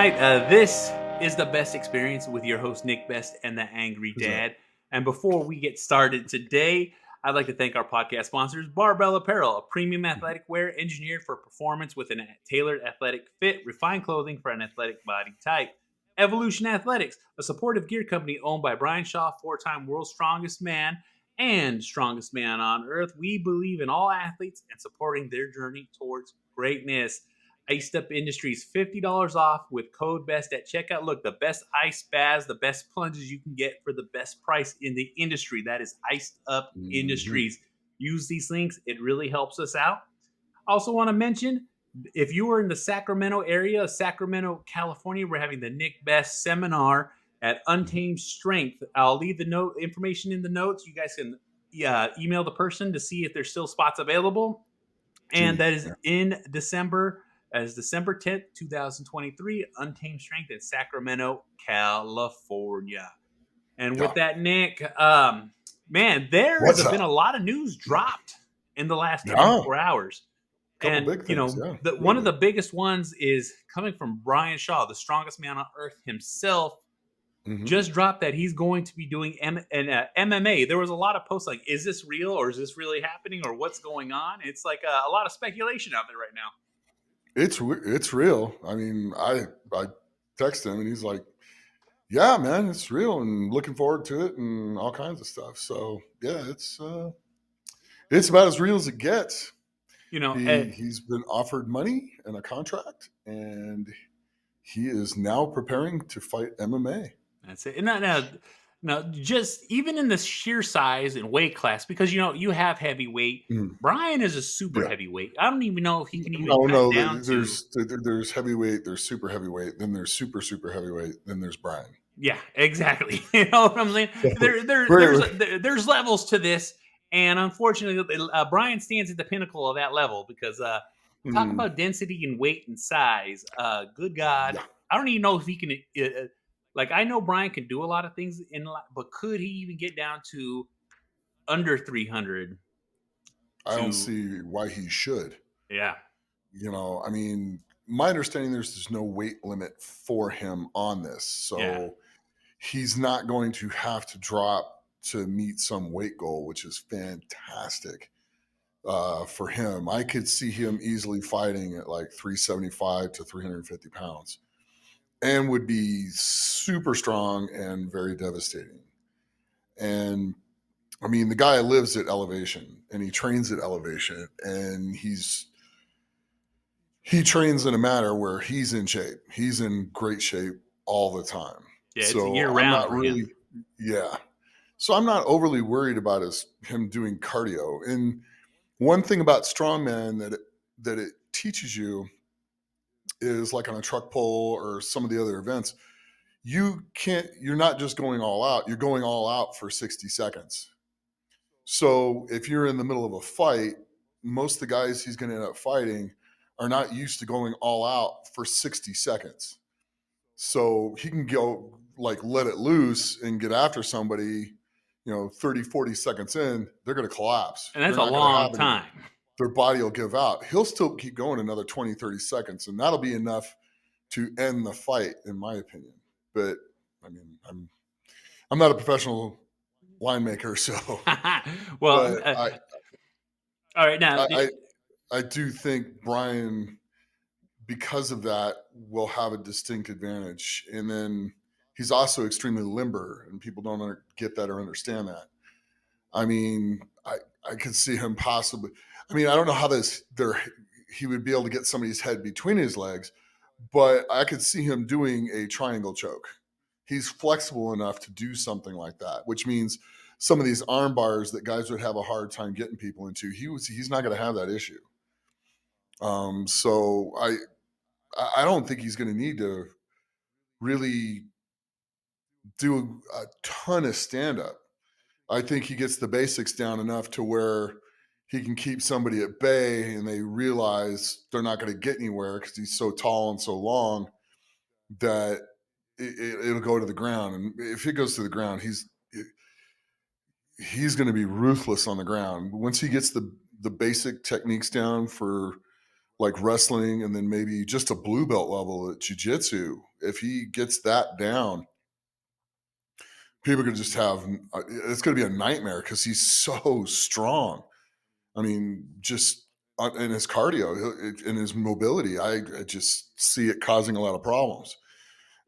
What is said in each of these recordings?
right, this is the Best Experience with your host Nick Best and the Angry Who's that? Dad. And before we get started today, I'd like to thank our podcast sponsors, Barbell Apparel, a premium athletic wear engineered for performance with a tailored athletic fit, refined clothing for an athletic body type. Evolution Athletics, a supportive gear company owned by Brian Shaw, four-time world's strongest man and strongest man on earth. We believe in all athletes and supporting their journey towards greatness. Iced Up Industries, $50 off with code BEST at checkout. Look, the best ice baths, the best plunges you can get for the best price in the industry. That is Iced Up Industries. Use these links. It really helps us out. Also want to mention, if you are in the Sacramento area, Sacramento, California, we're having the Nick Best seminar at Untamed Strength. I'll leave the information in the notes. You guys can email the person to see if there's still spots available. And that is in December. As December 10th, 2023, Untamed Strength in Sacramento, California. And with that, Nick, man, there's been a lot of news dropped in the last 24 hours. Couple big things, one of the biggest ones is coming from Brian Shaw, the strongest man on earth himself. Just dropped that he's going to be doing MMA. There was a lot of posts like, is this real or is this really happening or what's going on? It's like a lot of speculation out there right now. It's real. I mean, I text him and he's like, yeah, man, it's real and looking forward to it and all kinds of stuff. So yeah, it's about as real as it gets. You know, he's been offered money and a contract and he is now preparing to fight MMA. That's it. Now, just even in the sheer size and weight class, because you have heavyweight. Brian is a super heavyweight. I don't even know if he can even cut down there's heavyweight, there's super heavyweight, then there's super heavyweight, then there's Brian. Yeah, exactly. You know what I'm saying? There's levels to this, and unfortunately, Brian stands at the pinnacle of that level because talk about density and weight and size. Good God, I don't even know if he can. Like, I know Brian can do a lot of things but could he even get down to under 300? I don't see why he should. Yeah. You know, I mean, my understanding there's no weight limit for him on this. So he's not going to have to drop to meet some weight goal, which is fantastic for him. I could see him easily fighting at like 375 to 350 pounds. And would be super strong and very devastating. And I mean, the guy lives at elevation and he trains at elevation and he trains in a manner where he's in shape. He's in great shape all the time. Yeah, so it's year round for him. Yeah. So I'm not overly worried about him doing cardio. And one thing about Strongman that it teaches is like on a truck pull or some of the other events, you're not just going all out, you're going all out for 60 seconds. So if you're in the middle of a fight, most of the guys he's going to end up fighting are not used to going all out for 60 seconds. So he can go like let it loose and get after somebody, 30, 40 seconds in, they're going to collapse. And that's a long time. Their body will give out. He'll still keep going another 20, 30 seconds, and that'll be enough to end the fight, in my opinion. But I mean, I'm not a professional winemaker, so well, all right. Now, I do think Brian, because of that, will have a distinct advantage, and then he's also extremely limber, and people don't get that or understand that. I mean, I could see him possibly. I mean, I don't know how he would be able to get somebody's head between his legs, but I could see him doing a triangle choke. He's flexible enough to do something like that, which means some of these arm bars that guys would have a hard time getting people into, he's not going to have that issue. So I don't think he's going to need to really do a ton of stand-up. I think he gets the basics down enough to where he can keep somebody at bay and they realize they're not going to get anywhere because he's so tall and so long that it'll go to the ground. And if it goes to the ground, he's going to be ruthless on the ground. Once he gets the basic techniques down for like wrestling and then maybe just a blue belt level at jiu-jitsu, if he gets that down, people could just have it's going to be a nightmare because he's so strong. I mean, just in his cardio, in his mobility, I just see it causing a lot of problems.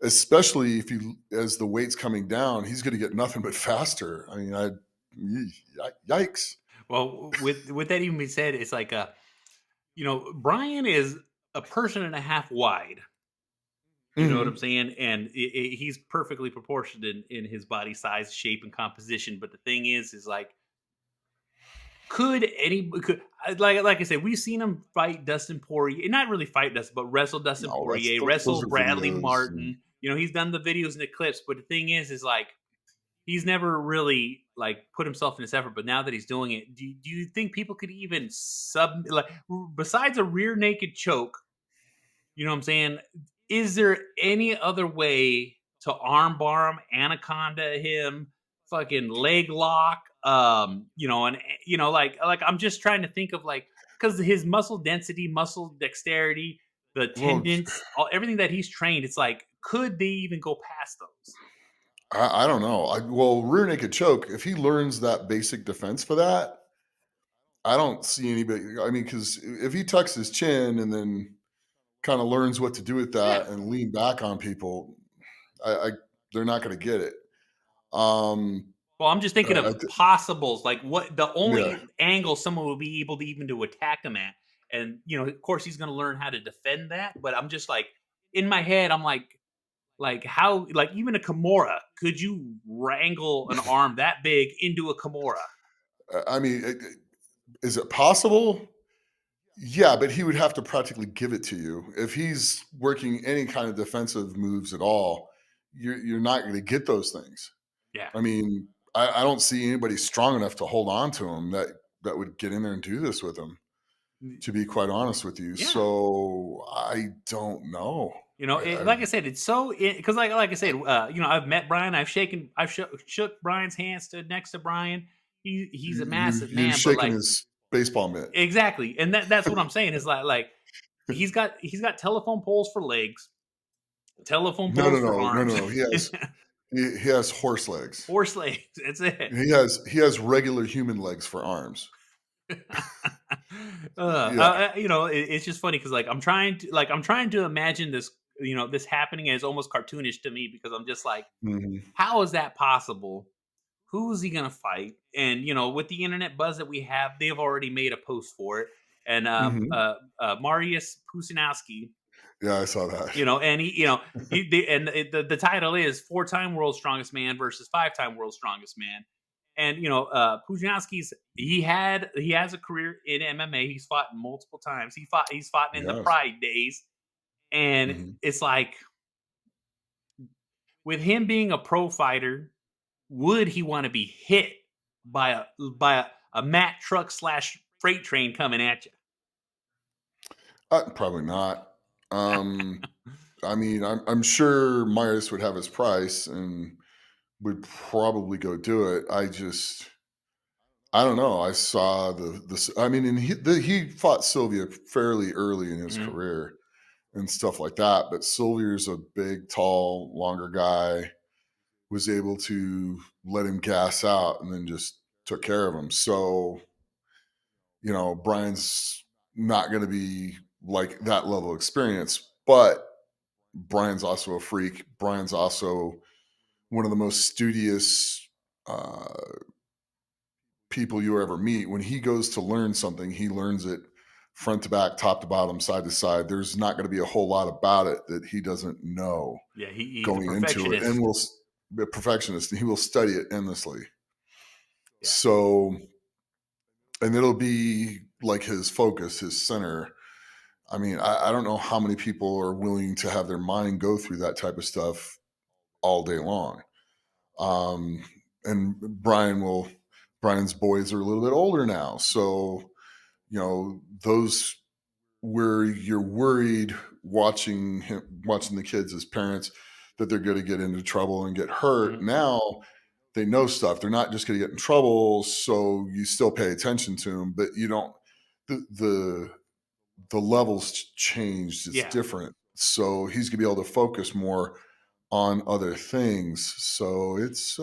Especially if you, as the weight's coming down, he's going to get nothing but faster. I mean, yikes. Well, with that even being said, it's like Brian is a person and a half wide. You know what I'm Hmm. saying? And he's perfectly proportioned in his body size, shape, and composition. But the thing is like, like I said, we've seen him fight Dustin Poirier, not really fight Dustin, but wrestle Dustin No, Poirier, those wrestle are Bradley videos. And, Martin. He's done the videos and the clips. But the thing is like, he's never really like put himself in this effort. But now that he's doing it, do you think people could even like, besides a rear naked choke? You know what I'm saying? Is there any other way to armbar him, anaconda him, fucking leg lock? And like I'm just trying to think of like, because his muscle density, muscle dexterity, the well, tendons, everything that he's trained, it's like, could they even go past those? I don't know. Well, rear naked choke, if he learns that basic defense for that, I don't see anybody. I mean, because if he tucks his chin and then kind of learns what to do with Yeah. that and lean back on people, I they're not going to get it. Um, Well, I'm just thinking I, of I possibles, like what the yeah, only angle someone will be able to even to attack him at. And of course he's gonna learn how to defend that. But I'm just like, in my head, I'm like how, like, even a Kimura, could you wrangle an arm that big into a Kimura? I mean, is it possible? Yeah, but he would have to practically give it to you. If he's working any kind of defensive moves at all, you're not going to get those things. Yeah. I mean, I don't see anybody strong enough to hold on to him that would get in there and do this with him. To be quite honest with you, Yeah. so I don't know. I Like I said, it's so, because like I said, I've met Brian, I've shook Brian's hand, stood next to Brian. He's a massive you're man, but shaking like, his baseball mitt. exactly, and that's what I'm saying is like he's got telephone poles for legs, telephone No, no, poles for no, no, arms, no. He has horse legs. horse legs. That's it. He has regular human legs for arms. Yeah. It's just funny because like I'm trying to imagine this, this happening, and it's almost cartoonish to me because I'm just like, Mhm. how is that possible? Who is he gonna fight? And with the internet buzz that we have, they've already made a post for it. And Mhm. Mariusz Pusinowski, Yeah, I saw that. and the title is four-time world's strongest man versus five-time world's strongest man. And Pujanowski's he has a career in MMA. He's fought multiple times. He's fought in the Yes. Pride days, and Mhm. it's like, with him being a pro fighter, would he want to be hit by a Mack truck slash freight train coming at you? Probably not. Um, I mean, I'm sure Myers would have his price and would probably go do it. I don't know. I saw I mean, and he fought Sylvia fairly early in his Mhm. career and stuff like that. But Sylvia's a big, tall, longer guy. Was able to let him gas out and then just took care of him. So Brian's not going to be like that level of experience, but Brian's also a freak. Brian's also one of the most studious uh, people you ever meet. When he goes to learn something, he learns it front to back, top to bottom, side to side. There's not going to be a whole lot about it that he doesn't know Yeah, he's a going into it, and perfectionist. will be a perfectionist, and he will study it endlessly. Yeah. So, and it'll be like his focus, his center. I mean, I don't know how many people are willing to have their mind go through that type of stuff all day long. Um, and Brian's boys are a little bit older now. So, those where you're worried watching the kids as parents that they're going to get into trouble and get hurt. Mhm. Now they know stuff. They're not just going to get in trouble. So you still pay attention to them, but you don't, the the levels changed. It's Yeah. different. So he's gonna be able to focus more on other things. So it's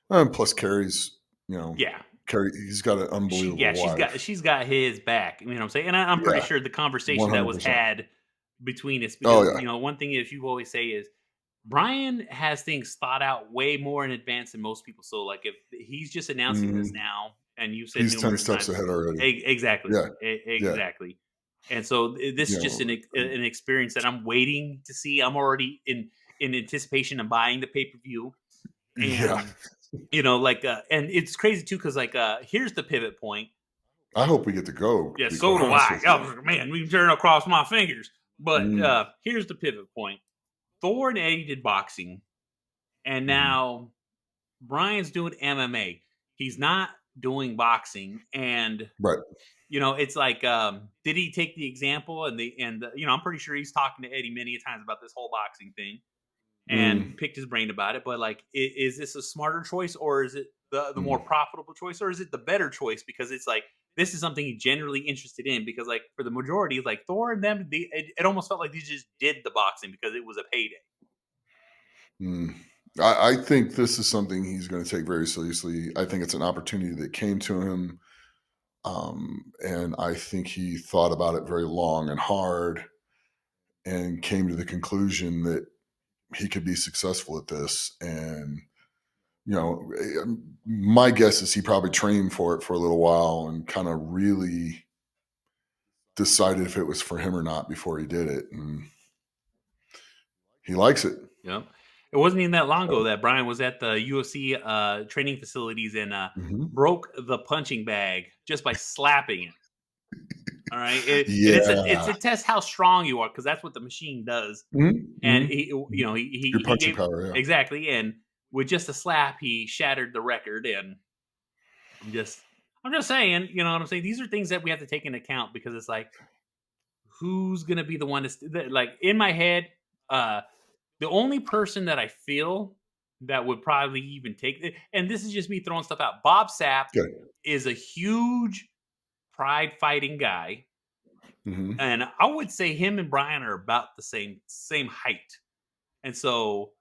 and plus Carrie's, Yeah. Carrie, he's got an unbelievable wife. She's got his back. You know what I'm saying? And I'm pretty Yeah, sure the conversation that was 100%. had between us, Oh because yeah. one thing is you always say is Brian has things thought out way more in advance than most people. So like if he's just announcing this Mhm. now, and you said He's 10 numerous steps times, ahead already. exactly, Yeah, yeah. exactly. And so this You is just know, an experience that I'm waiting to see. I'm already in anticipation of buying the pay per view, yeah. and and it's crazy too because here's the pivot point. I hope we get to go, to Yeah, be quite so do honest I. with you. Oh man, we can turn across my fingers. But Mm, here's the pivot point. Thor and Eddie did boxing, and mhm. now Brian's doing MMA. He's not doing boxing, and Right. it's like, did he take the example I'm pretty sure he's talking to Eddie many times about this whole boxing thing Mm, and picked his brain about it. But like, is this a smarter choice, or is it the more mm. profitable choice, or is it the better choice? Because it's like this is something he's generally interested in. Because like for the majority, like Thor and them, it almost felt like they just did the boxing because it was a payday. Mm. I think this is something he's going to take very seriously. I think it's an opportunity that came to him. And I think he thought about it very long and hard and came to the conclusion that he could be successful at this. And, my guess is he probably trained for it for a little while and kind of really decided if it was for him or not before he did it. And he likes it. Yep. It wasn't even that long So, ago that Brian was at the UFC training facilities and mhm. broke the punching bag just by slapping it. All right, and it's Yeah. a test how strong you are because that's what the machine does. Mhm, And mhm. Your he punching gave power, yeah. exactly, and with just a slap, he shattered the record. And I'm just I'm just saying, you know what I'm saying. These are things that we have to take into account because it's like who's gonna be the one to like in my head. Uh, The only person that I feel that would probably even take it, and this is just me throwing stuff out. Bob Sapp Okay. is a huge pride fighting guy, Mhm. and I would say him and Brian are about the same height. And so,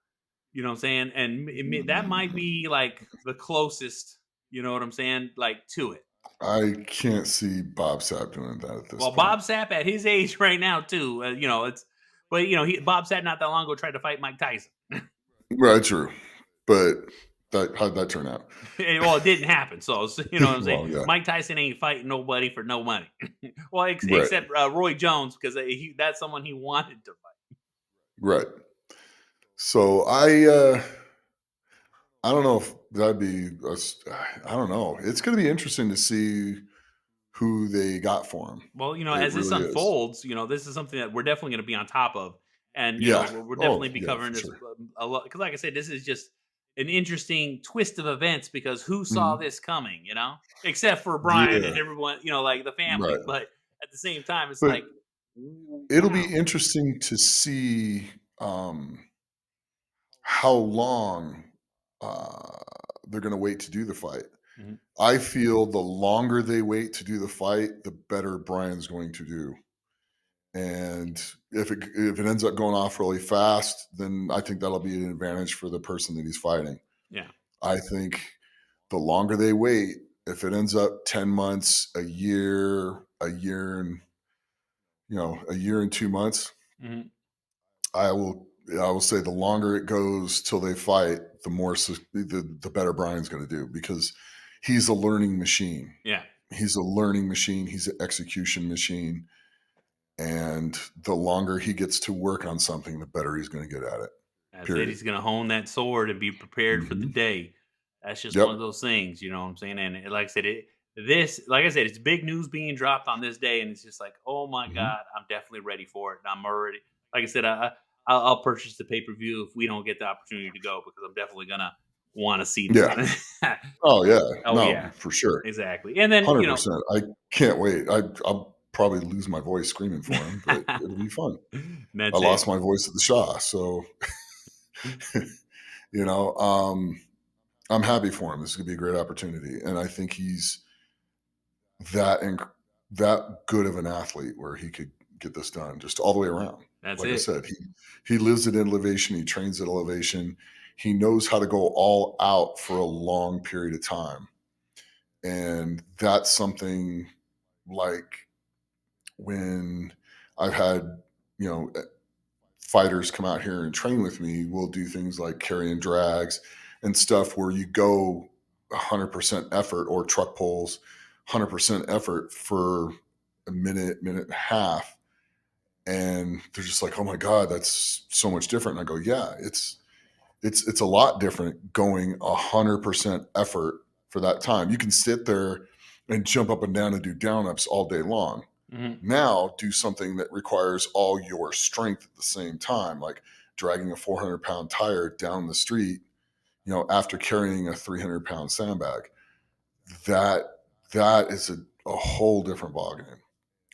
you know what I'm saying? And that might Mm, be like the closest, you know what I'm saying, like to it. I can't see Bob Sapp doing that at this Well, point. Bob Sapp at his age right now too, it's but Bob Sapp not that long ago tried to fight Mike Tyson. Right, true. But how'd that turn out? Well, it didn't happen. So, you know what I'm saying? Well, yeah. Mike Tyson ain't fighting nobody for no money. Well, Right, except Roy Jones, because that's someone he wanted to fight. right. So I don't know if that'd be I don't know. It's gonna be interesting to see who they got for him. Well, It as this really is. unfolds, this is something that we're definitely going to be on top of. And, Yeah. we're Oh, definitely be yeah, covering for this sure. a lot. Because, like I said, this is just an interesting twist of events because who saw Mhm. this coming, Except for Brian and Yeah, everyone, like the family. right. But at the same time, it's But like, it'll be wow. interesting to see, how long, uh, they're gonna wait to do the fight. Mhm. I feel the longer they wait to do the fight, the better Brian's going to do. And if it ends up going off really fast, then I think that'll be an advantage for the person that he's fighting. Yeah. I think the longer they wait, if it ends up 10 months, a year and 2 months, Mhm. I will say the longer it goes till they fight, the more the better Brian's going to do because he's a learning machine. Yeah. He's a learning machine. He's an execution machine. And the longer he gets to work on something, the better he's going to get at it. That's it. Period. He's gonna hone that sword and be prepared for the Hmm. day. That's just Yep. one of those things, you know what I'm saying? And like I said, like I said, it's big news being dropped on this day, and it's just like, oh my Hmm. god, I'm definitely ready for it. And I'm already, like I said, I'll purchase the pay per view if we don't get the opportunity to go because I'm definitely gonna want to see Yeah. this. Oh yeah. Oh No, yeah, for sure. exactly. And then 100%. I can't wait. I'll probably lose my voice screaming for him, but it'll be fun. I that's it. lost my voice at the Shaw, so you know, I'm happy for him. This is gonna be a great opportunity, and I think he's that. that good of an athlete where he could get this done just all the way around. That's Like I it. said, he lives at elevation. He trains at elevation. He knows how to go all out for a long period of time. And that's something like when I've had, you know, fighters come out here and train with me, we'll do things like carrying drags and stuff where you go 100% effort, or truck pulls 100% effort for a minute, minute and a half. And they're just like, oh my God, that's so much different. And I go, yeah, it's a lot different going 100% effort for that time. You can sit there and jump up and down and do down ups all day long. Mhm. Now do something that requires all your strength at the same time, like dragging a 400-pound tire down the street, after carrying a 300-pound sandbag. That that is a whole different ballgame.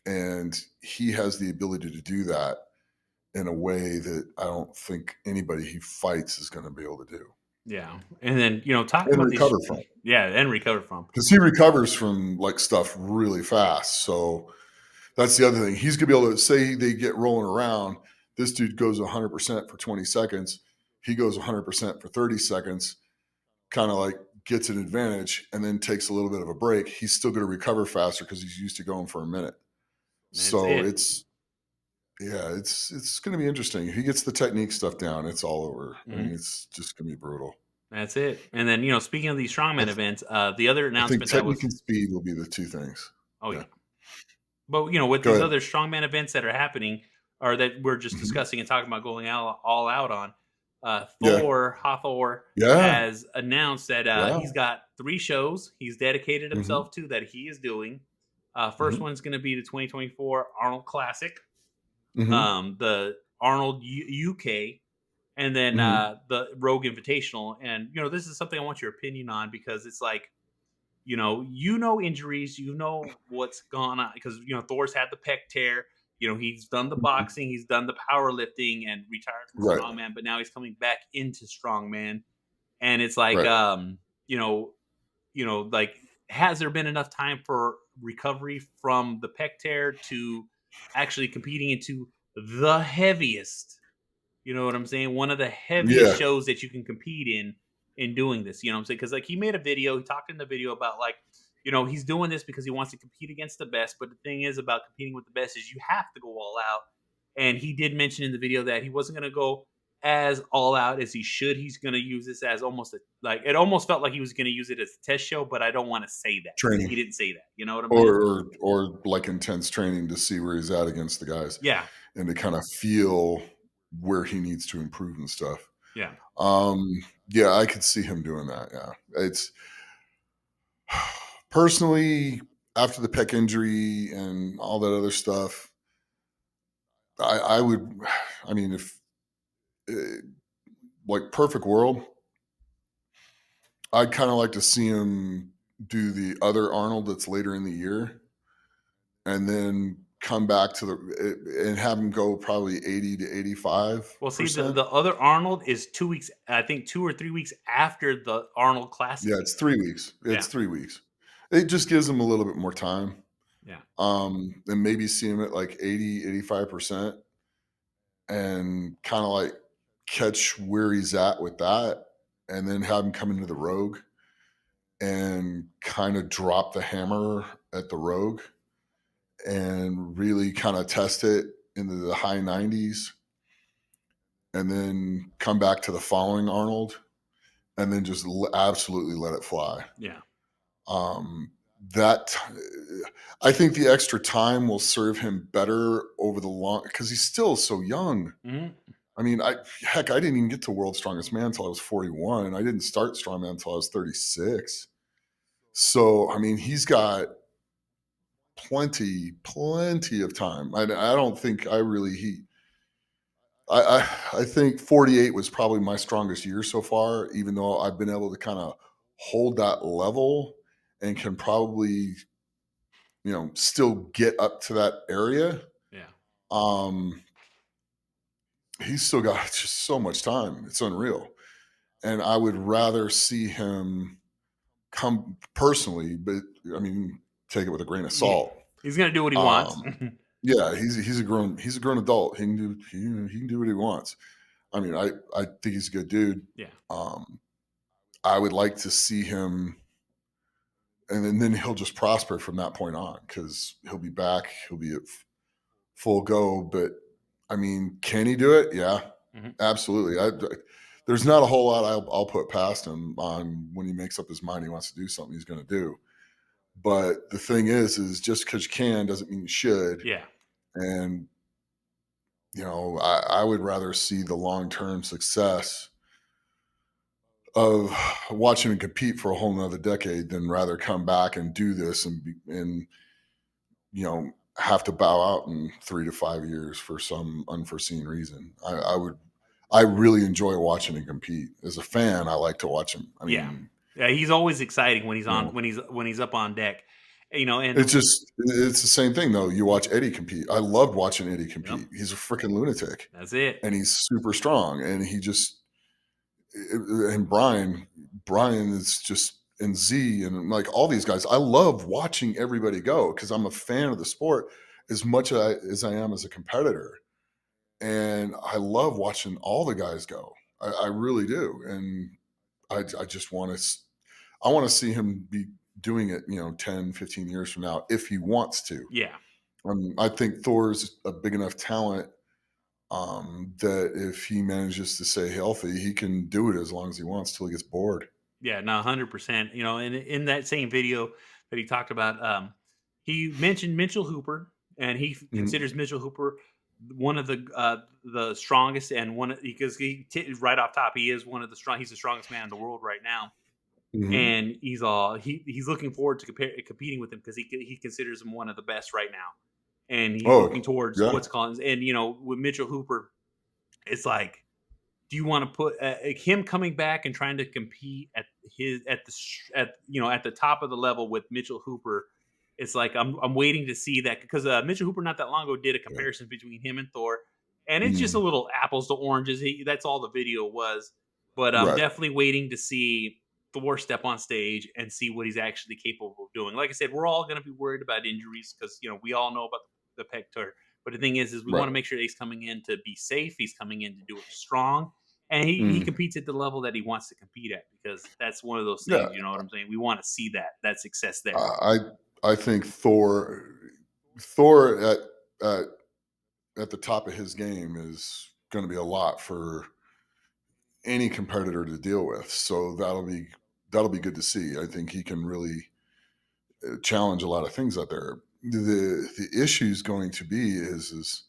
And he has the ability to do that in a way that I don't think anybody he fights is going to be able to do Yeah, and then, talking and about these. recover from. Yeah, and recover from. Because he recovers from like stuff really fast. So that's the other thing. He's going to be able to say they get rolling around. This dude goes 100% for 20 seconds. He goes 100% for 30 seconds, kind of like gets an advantage and then takes a little bit of a break. He's still going to recover faster because he's used to going for a minute. That's So it. it's going to be interesting. If he gets the technique stuff down, it's all over. I Mhm. mean, it's just going to be brutal. That's it, and then, speaking of these I, strongman th- events, the other I think announcement that technique was. and speed will be the two things. Oh, Yeah. yeah. But, with Go these ahead. other strongman events that are happening, or that we're just Mhm. discussing and talking about going all out on, Yeah. Hafþór Yeah. has announced that Yeah. he's got 3 shows he's dedicated Hmm. himself to that he is doing. First Hmm. one's gonna be the 2024 Arnold Classic, Hmm. the Arnold UK, and then Hmm. the Rogue Invitational. And, this is something I want your opinion on, because it's like, injuries, what's gone on, because Thor's had the pec tear. He's done the Hmm. boxing, he's done the powerlifting, and retired from Right. strongman, but now he's coming back into strongman, and it's like, Right. like, has there been enough time for recovery from the pec tear to actually competing into the heaviest, you know what I'm saying? One of the heaviest Yeah. shows that you can compete in doing this. You know what I'm saying? Because, like, he made a video. He talked in the video about, like, he's doing this because he wants to compete against the best. But the thing is about competing with the best is you have to go all out. And he did mention in the video that he wasn't going to go as all out as he should. He's going to use this as almost like, it almost felt like he was going to use it as a test show. But I don't want to say that. He Training. didn't say that. You know what I'm saying? Or like intense training to see where he's at against the guys Yeah. and to kind of feel where he needs to improve and stuff. Yeah. Um, yeah, I could see him doing that. Yeah. It's personally after the pec injury and all that other stuff, I would, I mean, if like perfect world, I'd kind of like to see him do the other Arnold that's later in the year and then come back to the and have him go probably 80 to Well, see, the 85%. the other Arnold is 2 weeks, I think 2 or 3 weeks after the Arnold Classic Yeah, it's again. 3 weeks. It's Yeah, 3 weeks. It just gives him a little bit more time. yeah, And maybe see him at like 80, 85%, and kind of like catch where he's at with that, and then have him come into the Rogue and kind of drop the hammer at the Rogue and really kind of test it into the high 90s, and then come back to the following Arnold and then just absolutely let it fly. yeah. Um, that I think the extra time will serve him better over the long because he's still so young. Mhm. I mean, I didn't even get to World's Strongest Man until I was 41. I didn't start Strongman until I was 36. So I mean, he's got plenty of time. I don't think I really he. I think 48 was probably my strongest year so far, even though I've been able to kind of hold that level and can probably still get up to that area. Yeah. Um, he's still got just so much time. It's unreal. And I would rather see him come personally, but I mean, take it with a grain of Yeah. salt. He's gonna do what he wants. Yeah, he's a grown adult. He can do what he wants. I mean, I think he's a good dude. Yeah. I would like to see him, and then he'll just prosper from that point on because he'll be back. He'll be at full go. But I mean, can he do it? Yeah, Mhm. absolutely. There's not a whole lot I'll put past him on when he makes up his mind he wants to do something he's going to do. But the thing is just because you can doesn't mean you should. Yeah. And I would rather see the long term success of watching him compete for a whole nother decade than rather come back and do this and have to bow out in 3 to 5 years for some unforeseen reason. I really enjoy watching him compete. As a fan, I like to watch him. I Yeah. mean, Yeah, he's always exciting when he's you on know, when he's up on deck. And it's the same thing though. You watch Eddie compete. I loved watching Eddie yep, compete. He's a freaking lunatic that's it. and he's super strong and and Brian is just and Z and like all these guys. I love watching everybody go because I'm a fan of the sport as much as I am as a competitor. And I love watching all the guys go. I really do. And I just I want to see him be doing it, 10, 15 years from now, if he wants to. Yeah. I think Thor's a big enough talent that if he manages to stay healthy, he can do it as long as he wants till he gets bored. Yeah, no, 100%. And in that same video that he talked about, he mentioned Mitchell Hooper, and he Mhm, considers Mitchell Hooper one of the strongest, and because right off top he is one of the strong. He's the strongest man in the world right now, mhm. and he's looking forward to competing with him because he considers him one of the best right now, and he's looking Oh, towards yeah. what's called. And with Mitchell Hooper, it's like, do you want to put him coming back and trying to compete at the top of the level with Mitchell Hooper? It's like I'm waiting to see that because Mitchell Hooper not that long ago did a Yeah. comparison between him and Thor, and it's just a Mm, little apples to oranges. That's all the video was, but I'm right. definitely waiting to see Thor step on stage and see what he's actually capable of doing. Like I said, we're all going to be worried about injuries because we all know about the pec tear. But the thing is we want Right. to make sure that he's coming in to be safe. He's coming in to do it strong, and he Mm, competes at the level that he wants to compete at because that's one of those yeah. things. You know what I'm saying? We want to see that success there. I I think Thor at at the top of his game is going to be a lot for any competitor to deal with. So that'll be good to see. I think he can really challenge a lot of things out there. The issue is going to be is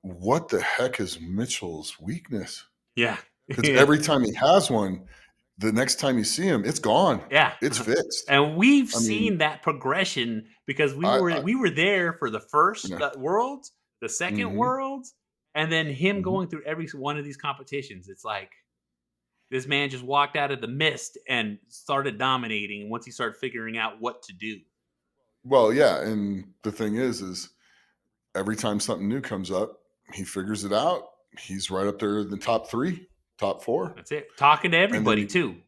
what the heck is Mitchell's weakness? Yeah, Because yeah, every time he has one, the next time you see him, it's gone. yeah. It's fixed. And we've I mean, seen that progression because we I, were I we were there for the first yeah. worlds, the second Hmm. worlds, and then him Hmm. going through every one of these competitions. It's like this man just walked out of the mist and started dominating once he started figuring out what to do. Well, yeah, and the thing is every time something new comes up, he figures it out. He's right up there in the top three, top four, That's it. Talking to and then everybody too.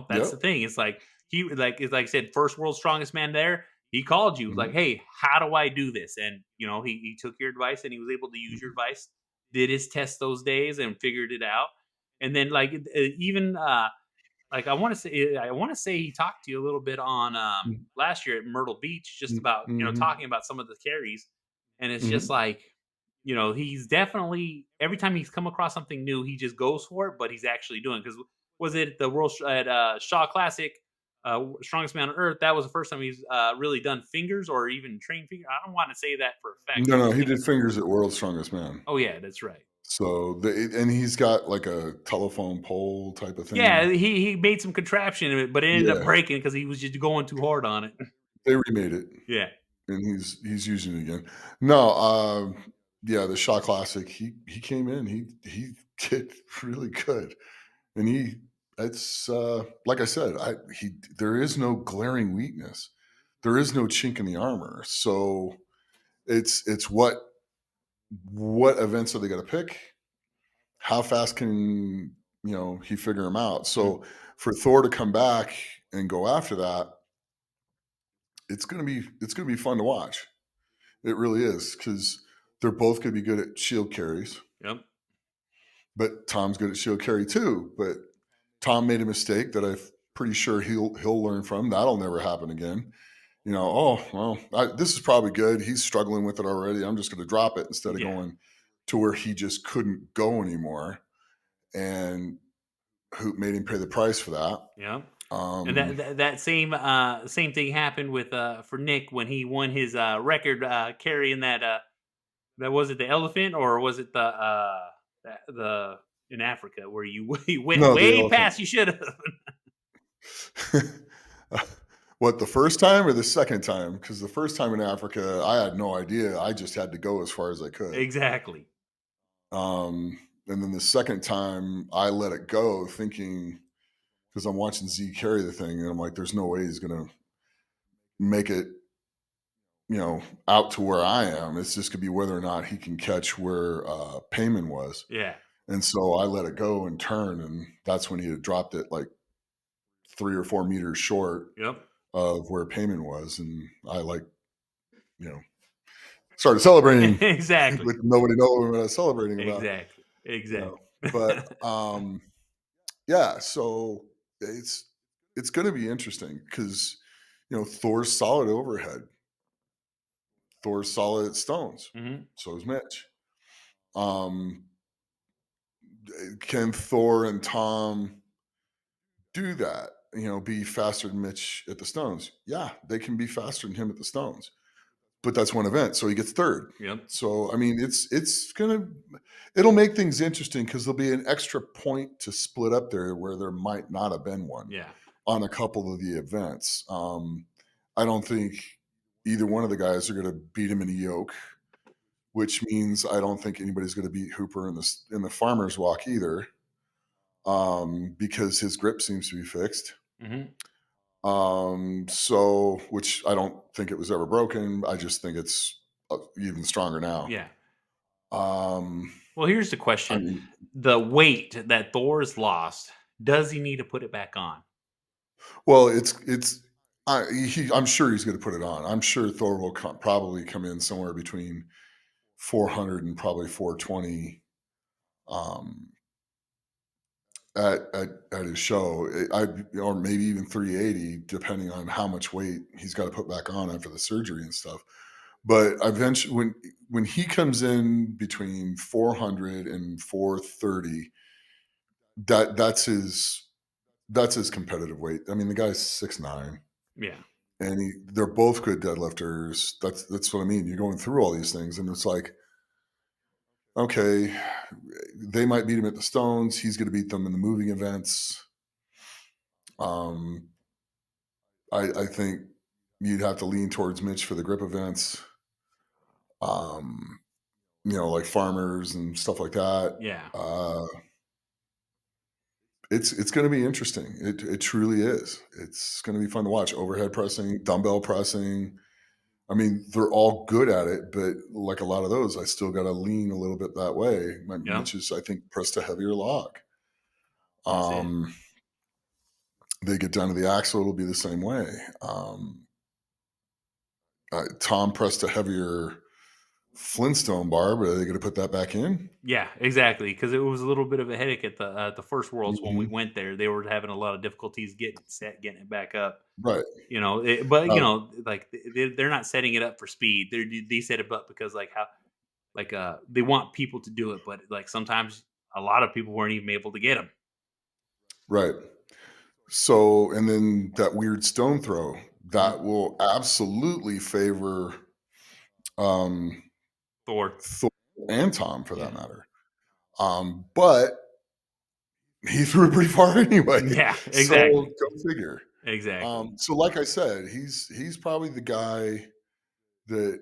That's yep. the thing. It's like it's like I said, first world's strongest man there. He called you like, Mhm, "Hey, how do I do this?" And he took your advice and he was able to use your mhm, advice. Did his test those days and figured it out. And then even like I want to say he talked to you a little bit on mhm, last year at Myrtle Beach, just about mhm, talking about some of the carries, and it's just mhm. like he's definitely every time he's come across something new, he just goes for it, but he's actually doing because was it the world at Shaw Classic, strongest man on earth? That was the first time he's really done fingers or even trained fingers. I don't want to say that for a fact, No, but no, I he think did fingers at World's Strongest Man. oh yeah, that's right. So and he's got like a telephone pole type of Yeah, thing. he made some contraption, but it ended up Yeah, breaking because he was just going too hard on it. they remade it, Yeah. and he's using it again. No, yeah, the Shaw Classic. He came in. He did really good, and it's like I said. There is no glaring weakness. There is no chink in the armor. So it's what events are they going to pick? How fast can he figure them out? Mhm. So for Thor to come back and go after that, it's gonna be fun to watch. It really is, because they're both going to be good at shield carries, Yep. but Tom's good at shield carry too. But Tom made a mistake that I'm pretty sure he'll learn from. That'll never happen again. Oh, well, this is probably good. He's struggling with it already. I'm just going to drop it instead of Yeah. going to where he just couldn't go anymore. And who made him pay the price for that. Yep. And Um, that same thing happened with for Nick when he won his record carrying that was it the elephant or was it the in Africa where you went no, the way elephant. past you should have. What, the first time or the second time? Because the first time in Africa, I had no idea. I just had to go as far as I could. Exactly. And then the second time, I let it go, thinking, because I'm watching Z carry the thing, and I'm like, "There's no way he's gonna make it, out to where I am. It's just gonna be whether or not he can catch where Payman was." Yeah. And so I let it go and turn, and that's when he had dropped it like 3 or 4 meters short Yep. of where Payman was, and I you know started celebrating Exactly. with nobody knowing what I was celebrating about. Exactly. Exactly. But yeah, so it's going to be interesting because Thor's solid overhead, Thor's solid at stones, hmm so is Mitch. Um, can Thor and Tom do that? Be faster than Mitch at the stones? Yeah, they can be faster than him at the stones. But that's one event, so he gets third. Yep. So I mean, it'll make things interesting because there'll be an extra point to split up there where there might not have been one Yeah. on a couple of the events. I don't think either one of the guys are going to beat him in a yoke, which means I don't think anybody's going to beat Hooper in the farmer's walk either, because his grip seems to be fixed. hmm So, which I don't think it was ever broken. I just think it's even stronger now. Yeah. Um, Well, here's the I question: mean, the weight that Thor's lost, does he need to put it back on? well, I'm sure he's going to put it on. I'm sure Thor will probably come in somewhere between 400 and probably 420, um, at his show. Or maybe even 380, depending on how much weight he's got to put back on after the surgery and stuff. But eventually, when he comes in between 400 and 430, that's his competitive weight. I mean, the guy's 6'9", Yeah. and they're both good deadlifters. That's what I mean. You're going through all these things, and it's like, okay, they might beat him at the stones. He's going to beat them in the moving events. Um, I think you'd have to lean towards Mitch for the grip events. Um, like farmers and stuff like that. Yeah. It's going to be interesting. It truly is. It's going to be fun to watch. Overhead pressing, dumbbell pressing. I mean, they're all good at it, but like a lot of those, I still got to lean a little bit that way. Yep. Mitch is, I think, pressed a heavier log. That's it. Um, they get down to the axle, it'll be the same way. Tom pressed a heavier Flintstone bar, but are they going to put that back in? Yeah, exactly. Because it was a little bit of a headache at the first Worlds when we Mhm. went there. They were having a lot of difficulties getting it set, getting it back up. Right. But Uh, like they're not setting it up for speed. They set it up because like how they want people to do it, but like sometimes a lot of people weren't even able to get them. right. So, and then that weird stone throw that will absolutely favor um, Thor. Thor and Tom for that Yeah. matter. But he threw it pretty far anyway. Yeah. So Exactly. go figure. Exactly. So like I said, he's probably the guy that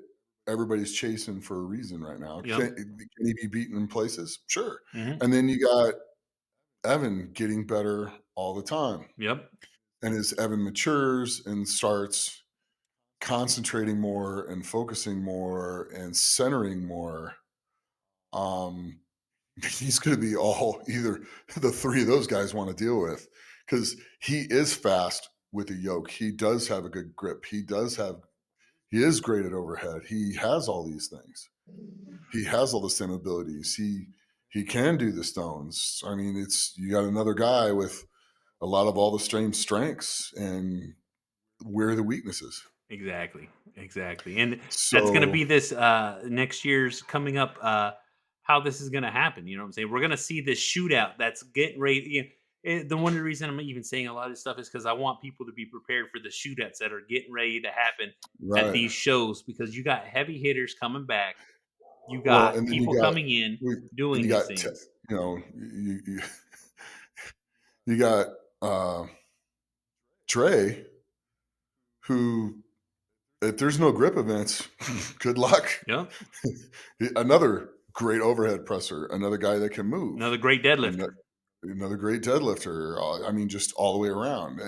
everybody's chasing for a reason right now. Yep. Can he be beaten in places? Sure. hmm And then you got Evan getting better all the time. Yep. And as Evan matures and starts concentrating more and focusing more and centering more, um, he's going to be all either the three of those guys want to deal with, because he is fast with a yoke. He does have a good grip. He does have He is great at overhead. He has all these things. He has all the same abilities. He can do the stones. I mean, it's you got another guy with a lot of all the same strengths, and where are the weaknesses? Exactly, exactly, and that's gonna So be this, next year's coming up, how this is gonna happen, you know what I'm saying? We're gonna see this shootout that's getting ready, the one of the reason I'm even saying a lot of this stuff is because I want people to be prepared for the shootouts that are getting ready to happen at right. these shows, because you got heavy hitters coming back, you Well, got and then people coming in and doing you these got things. you know you got uh, Dre, who if there's no grip events, good luck. Yep, Another great overhead presser, another guy that can move, another great deadlifter. another great deadlifter. I mean, just all the way around.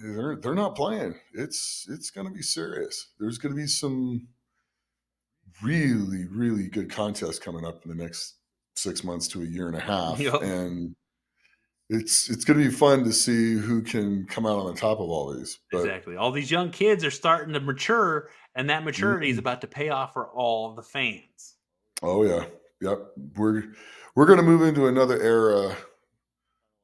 They're not playing. It's going to be serious. There's going to be some really good contests coming up in the next 6 months to a year and a half, Yep, and it's going to be fun to see who can come out on the top of all these. But exactly. All these young kids are starting to mature, and that maturity is mm, about to pay off for all the fans. oh yeah, yep. We're going to move into another era,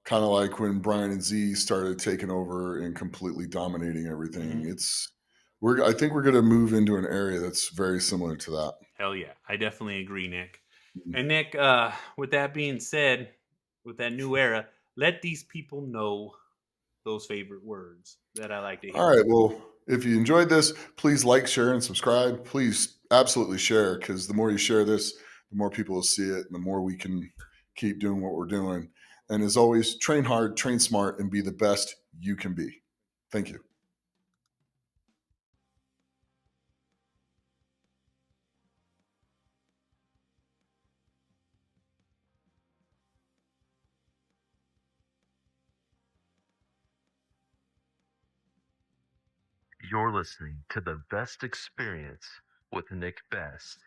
kind of like when Brian and Z started taking over and completely dominating everything. Mhm. I think we're going to move into an area that's very similar to that. Hell yeah, I definitely agree, Nick. Mhm. And Nick, with that being said, with that new era, let these people know those favorite words that I like to All hear. right. Well, if you enjoyed this, please like, share, and subscribe. Please absolutely share, because the more you share this, the more people will see it, and the more we can keep doing what we're doing. And as always, train hard, train smart, and be the best you can be. Thank you. You're listening to The Best Experience with Nick Best.